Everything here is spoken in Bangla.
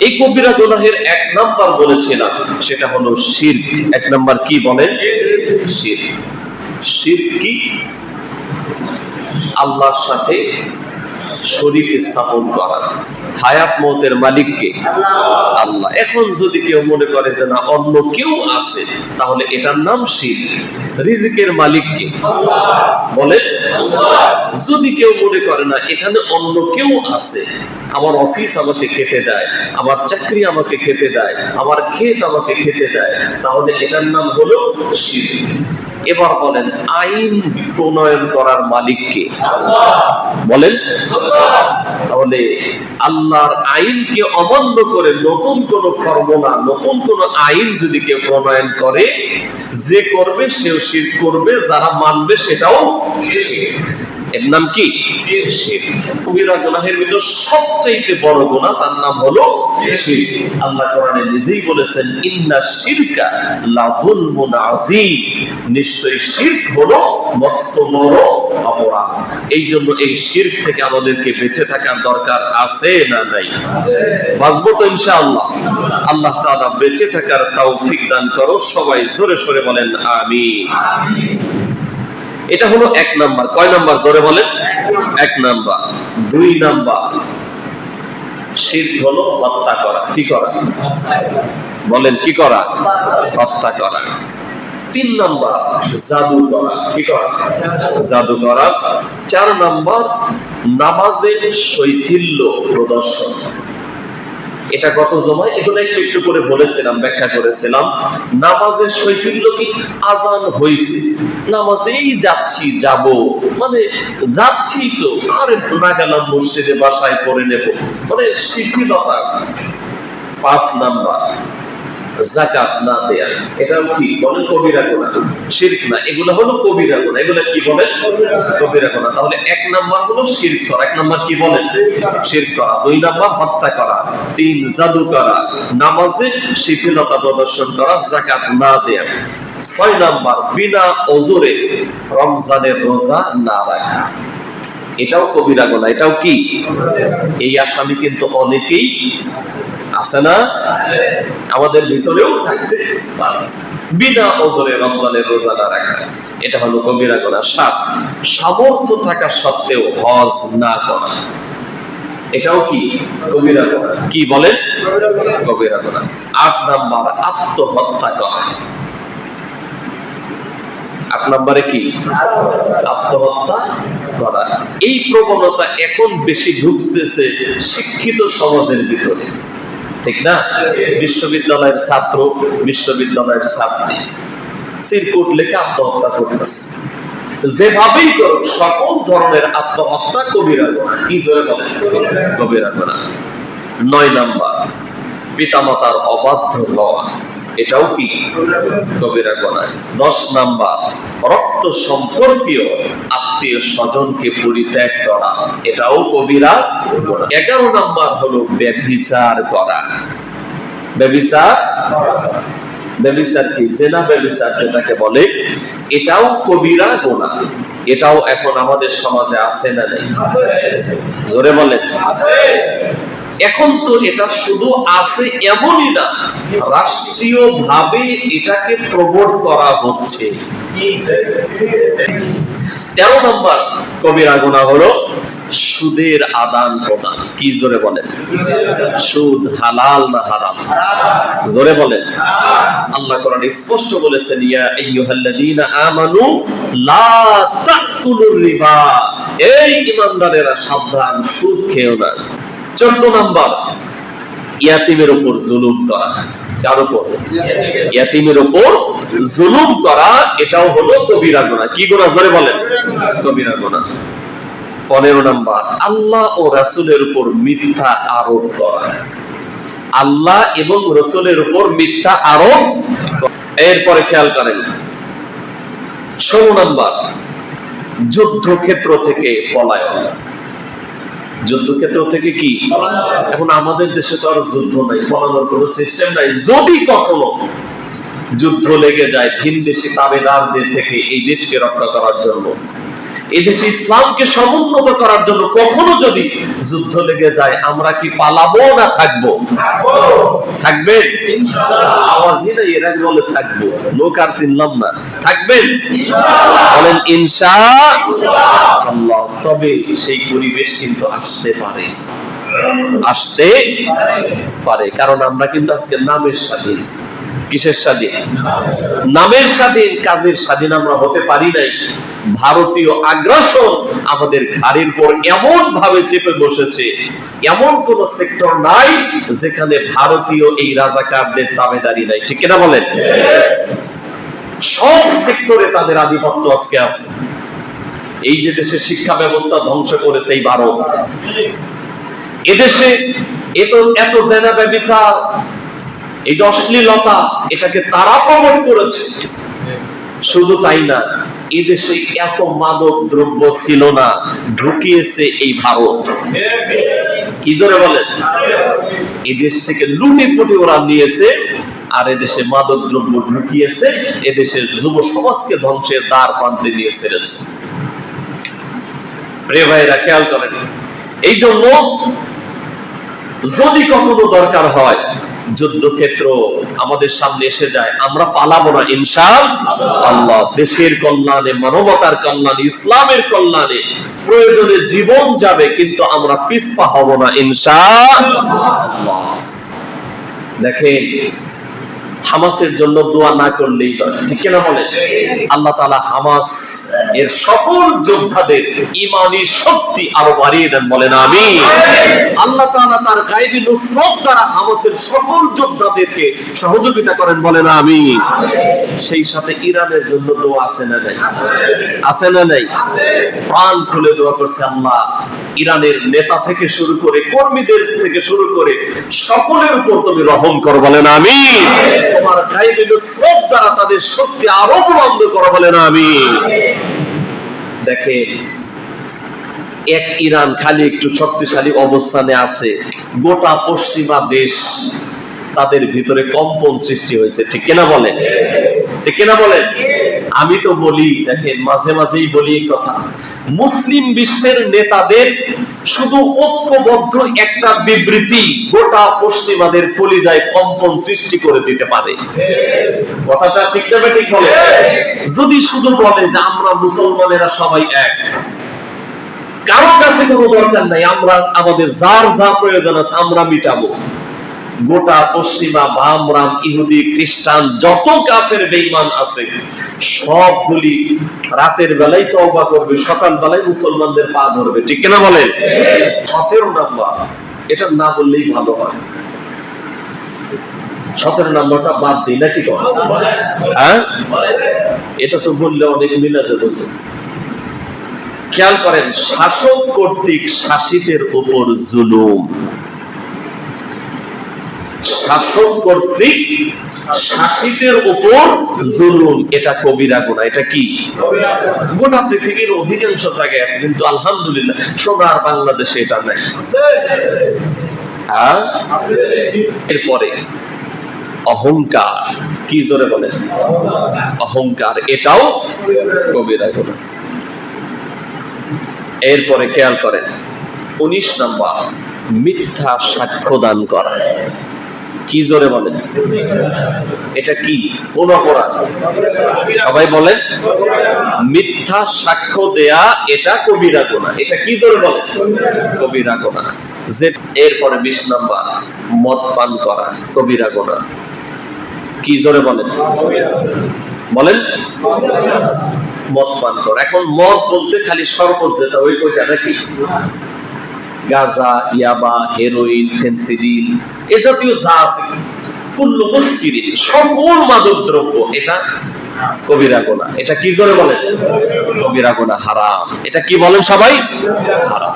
এই কবিরা গুনাহের এক নাম্বার বলেছিলাম, সেটা হলো শিরক। এক নাম্বার কি বলেন? শিরক। শিরক কি? আল্লাহর সাথে শরীক স্থাপন করা। হায়াত মওতের মালিককে আল্লাহ। এখন যদি কেউ মনে করে যে না অন্য কেউ আছে, তাহলে এটার নাম শিরক। রিজিকের মালিককে বলে। যদি কেউ মনে করে না এখানে অন্য কেউ আছে, আমার অফিস আমাকে খেতে দেয়, আমার চাকরি আমাকে খেতে দেয়, আমার ক্ষেত আমাকে খেতে দেয়, তাহলে এটার নাম হলো শিরক। এবার বলেন, আইন প্রণয়ন করার মালিককে বলেন। তাহলে আল্লাহর আইনকে অমান্য করে নতুন কোন ফর্মুলা, নতুন কোন আইন যদি কেউ প্রণয়ন করে, যে করবে সেও শিরক করবে, যারা মানবে সেটাও শিরক। এর নাম কি? শিরক। কবিরা গুনাহের ভিতর সবচেয়ে বড় গুনাহ, তার নাম হলো শিরক। আল্লাহ কোরআনে নিজেই বলেছেন, ইন্না শিরকা লাযুলমুন আযীম, নিশ্চয়ই শিরক হলো মস্ত বড় অপরাধ। এই জন্য এই শিরক থেকে আমাদেরকে বেঁচে থাকার দরকার আছে না নাই? বাঁচবো তো ইনশাআল্লাহ। আল্লাহ তাআলা বেঁচে থাকার তৌফিক দান করো। সবাই জোরে সোরে বলেন আমিন। এটা হলো এক নাম্বার। কয় নাম্বার? জোরে বলেন। এক নাম্বার। দুই নাম্বার, শিরক হলো হত্যা করা। কি করা? বলেন, কি করা? হত্যা করা। তিন নাম্বার, জাদু করা। কি করা? জাদু করা। চার নাম্বার, নামাজে শৈথিল্য প্রদর্শন। এটা কত জমায়? এগুলো একটু একটু করে বলেছিলাম, ব্যাখ্যা করেছিলাম। নামাজের শৈথিল্য কি? আজান হয়েছে, নামাজেই যাচ্ছি, যাব মানে যাচ্ছি তো, আরে না গেলাম মসজিদে, বাসায় পড়ে নেব, মানে শিথিলতা। পাঁচ নাম্বার, যাকাত না দেয়া। এটাও কি বলেন? কবিরা গুনাহ। শিরক না, এগুলো হলো কবিরা গুনাহ। এগুলো কি বলেন? কবিরা গুনাহ। তাহলে এক নাম্বার হলো শিরক করা। এক নাম্বার কি বলেন? শিরক করা। দুই নাম্বার হত্যা করা। তিন, জাদু করা। নামাজে শিথিলতা প্রদর্শন করা, যাকাত না দেয়া। ছয় নাম্বার, বিনা ওজরে রমজানের রোজা না রাখা। এটাও কবিরা গুনাহ। এটাও কি? এই আসামি কিন্তু অনেকেই আছে না? আমাদের ভিতরেও থাকতে পারে। বিনা ওজরে রমজানের রোজা না রাখা, এটা হলো কবিরা গুনাহ। সাত, সামর্থ্য থাকা সত্ত্বেও হজ না করা। এটাও কি? কবিরা গুনাহ। কি বলেন? কবিরা গুনাহ। আট নাম্বার, আত্মহত্যা করা। আট নম্বরে কি? আত্মহত্যা করা। এই প্রবণতা এখন বেশি ঢুকতেছে শিক্ষিত সমাজের ভিতরে, ঠিক না? বিশ্ববিদ্যালয়ের ছাত্র, বিশ্ববিদ্যালয়ের ছাত্রী সিরকুট লেখে আত্মহত্যা করতেছে। যেভাবেই করুক, সকল ধরনের আত্মহত্যা কবিরা গুনাহ। কি জোরে বলেন? কবিরা গুনাহ। নয় নাম্বার, পিতামাতার অবাধ্য হওয়া। এটাও কি? কবিরা গুনাহ। 10 নাম্বার, রক্ত সম্পর্কীয় আত্মীয় স্বজনকে পরিত্যাগ করা। এটাও কবিরা গুনাহ। 11 নাম্বার হলো ব্যভিচার করা। ব্যভিচার। ব্যভিচার কি? জিনা ব্যভিচার যেটাকে বলে, এটাও কবিরা গুনাহ। এটাও এখন আমাদের সমাজে আছে না নেই? জোরে বলেন। আছে। এখন তো এটা শুধু আছে এমনই না, রাষ্ট্রীয়ভাবে এটাকে প্রমোট করা হচ্ছে। 13 নম্বর কবিরা গুনাহ হলো সুদের আদান প্রদান। কি জোরে বলেন? সুদ হালাল না হারাম? জোরে বলেন। আল্লাহ কোরআনে স্পষ্ট বলেছেন, ইয়া আইয়ুহাল্লাযীনা আমানু লা তাকুলুর রিবা। এই ঈমানদারেরা সাবধান, সুদ খেও না। 14 নাম্বার, ইয়াতীমের উপর জুলুম করা। কার উপর? ইয়াতীমের উপর জুলুম করা। এটাও হলো কবিরা গুনাহ। কি গুনাহ? জোরে বলেন। কবিরা গুনাহ। 15 নাম্বার, আল্লাহ ও রাসূলের উপর মিথ্যা আরোপ করা। আল্লাহ এবং রাসূলের উপর মিথ্যা আরোপ। এরপরে খেয়াল করেন, 16 নাম্বার, যুদ্ধক্ষেত্র থেকে পলায়ন। যুদ্ধক্ষেত্র থেকে কি? এখন আমাদের দেশে তো আর যুদ্ধ নাই, পলানোর কোনো সিস্টেম নাই। যদি কখনো যুদ্ধ লেগে যায় ভিন দেশি তাবেদারদের থেকে এই দেশকে রক্ষা করার জন্য, এদেশে ইসলামকে সমুন্নত করার জন্য কখনো যদি যুদ্ধ লেগে যায়, আমরা কি পালাবো না থাকবো? থাকবেন আওয়াজই নাই, এরা বলে থাকবো, লোক আর চিনলাম না। থাকবেন বলেন ইনশাআল্লাহ। তবে সেই পরিবেশ কিন্তু আসতে পারে, আসতে পারে, কারণ আমরা কিন্তু আজকে নামের স্বাধীন। কিসের স্বাধীন? নামের স্বাধীন, কাজের স্বাধীন আমরা হতে পারি নাই। ভারতীয় আগ্রাসন আমাদের ঘাড়ের উপর এমন ভাবে চেপে বসেছে, এমন কোন সেক্টর নাই যেখানে ভারতীয় এই রাজাকারদের তাবেদারি নাই। ঠিক কিনা বলেন? সব সেক্টরে তাদের আধিপত্য আজকে আছে। এই যে দেশের শিক্ষা ব্যবস্থা ধ্বংস করেছে এই ভারত, এদেশে এত জেনা ব্যভিচার, এই যে অশ্লীলতা, এটাকে তারা প্রমোট করেছে। শুধু তাই না, এদেশে এত মাদক দ্রব্য ছিল না, ঢুকিয়েছে এই ভারত। কি জোরে বলেন? এদেশ থেকে লুটে পুটে ওরা নিয়েছে, আর এদেশে মাদক দ্রব্য ঢুকিয়েছে, এদেশের যুব সমাজকে ধ্বংসের দ্বার প্রান্তে নিয়ে ছেড়েছে। প্রিয় ভাইরা, খেয়াল করেন, এই জন্য যদি কখনো দরকার হয়, যুদ্ধক্ষেত্র আমাদের সামনে এসে যায়, আমরা পালাবো না ইনশাআল্লাহ। দেশের কল্যাণে, মানবতার কল্যাণে, ইসলামের কল্যাণে প্রয়োজনে জীবন যাবে, কিন্তু আমরা পিছপা হব না ইনশাআল্লাহ। দেখেন, হামাসের জন্য দোয়া না করলেই নয়। ঠিক কিনা বলেন? আল্লাহ তাআলা হামাস এর সকল যোদ্ধাদের ঈমানি শক্তি আরো বাড়িয়ে দেন, বলেন আমিন। আল্লাহ তাআলা তার গায়বী নুসরত দ্বারা হামাসের সকল যোদ্ধাদেরকে সহযোগিতা করেন, বলেন আমিন। সেই সাথে ইরানের জন্য দোয়া আছে না নাই? আছে না নাই? প্রাণ খুলে দোয়া করছে, আল্লাহ ইরানের নেতা থেকে শুরু করে, কর্মীদের থেকে শুরু করে সকলের উপর তুমি রহম করো, বলেন আমিন। তোমার গায়বী নুসরত দ্বারা তাদের শক্তি আরো বুলন্দ করো, বলেন আমিন। দেখেন, এক ইরান খালি একটু শক্তিশালী অবস্থানে আছে, গোটা পশ্চিমা দেশ তাদের ভিতরে কম্পন সৃষ্টি হয়েছে। ঠিক কিনা বলেন? ঠিক কিনা বলেন? আমি তো বলি, দেখেন, মাঝে মাঝেই বলি এই কথা, মুসলিম বিশ্বের নেতাদের শুধু ঐক্যবদ্ধ একটা বিবৃতি গোটা পশ্চিমাদের কলিজায় কম্পন সৃষ্টি করে দিতে পারে। কথাটা ঠিক না ঠিক বলে? যদি শুধু বলে যে আমরা মুসলমানেরা সবাই এক, কারো কাছে কোনো দরকার নাই, আমরা আমাদের যার যা প্রয়োজন আছে আমরা মিটাবো, গোটা পশ্চিমা বামরাম, ইহুদি, খ্রিস্টান, যত কাফের বেঈমান আছে সবগুলি রাতের বেলায় তওবা করবে, সকাল বেলায় মুসলমানদের পা ধরবে। ঠিক কিনা বলেন? 17 নাম্বার, এটা না বললেই ভালো হয়। 17 নাম্বারটা বাদ দিই নাকি? হ্যাঁ, এটা তো বললে অনেক মিলাজে বসে। খেয়াল করেন, শাসক কর্তৃক শাসিতের উপর জুলুম, শাসক কর্তৃক শাসিতের উপর জুলুম, এটা কবিরা গুনাহ। এটা কি? গোটা পৃথিবীর অধিকাংশ জায়গায় আছে, কিন্তু আলহামদুলিল্লাহ সোনার বাংলাদেশে এটা নাই। এরপরে অহংকার, কি জোরে বলেন? অহংকার, এটাও কবিরা গুনাহ। এরপরে খেয়াল করেন, 19 নাম্বার, মিথ্যা সাক্ষ্য দান করা। কি জোরে বলেন? এটা কি? কোন অপরাধ? সবাই বলেন। মিথ্যা সাক্ষ্য দেয়া, এটা কবিরা গুনাহ। এটা কি জোরে বলেন? কবিরা গুনাহ। এরপরে 20 নাম্বার, মদ পান করা, কবিরা গুনাহ। কি জোরে বলেন? বলেন। মদ পান করা। এখন মদ বলতে খালি শরবত যেটা, ওই কইটা নাকি? গাঁজা, ইয়াবা, হেরোইন, ফেন্সিডিল, এ জাতীয় যা আছে, কুল্লু মুসকিরিন, সকল মাদক দ্রব্য, এটা কবিরা গুনাহ। এটা কি জোরে বলেন? কবিরা গুনাহ, হারাম। এটা কি বলেন সবাই? হারাম।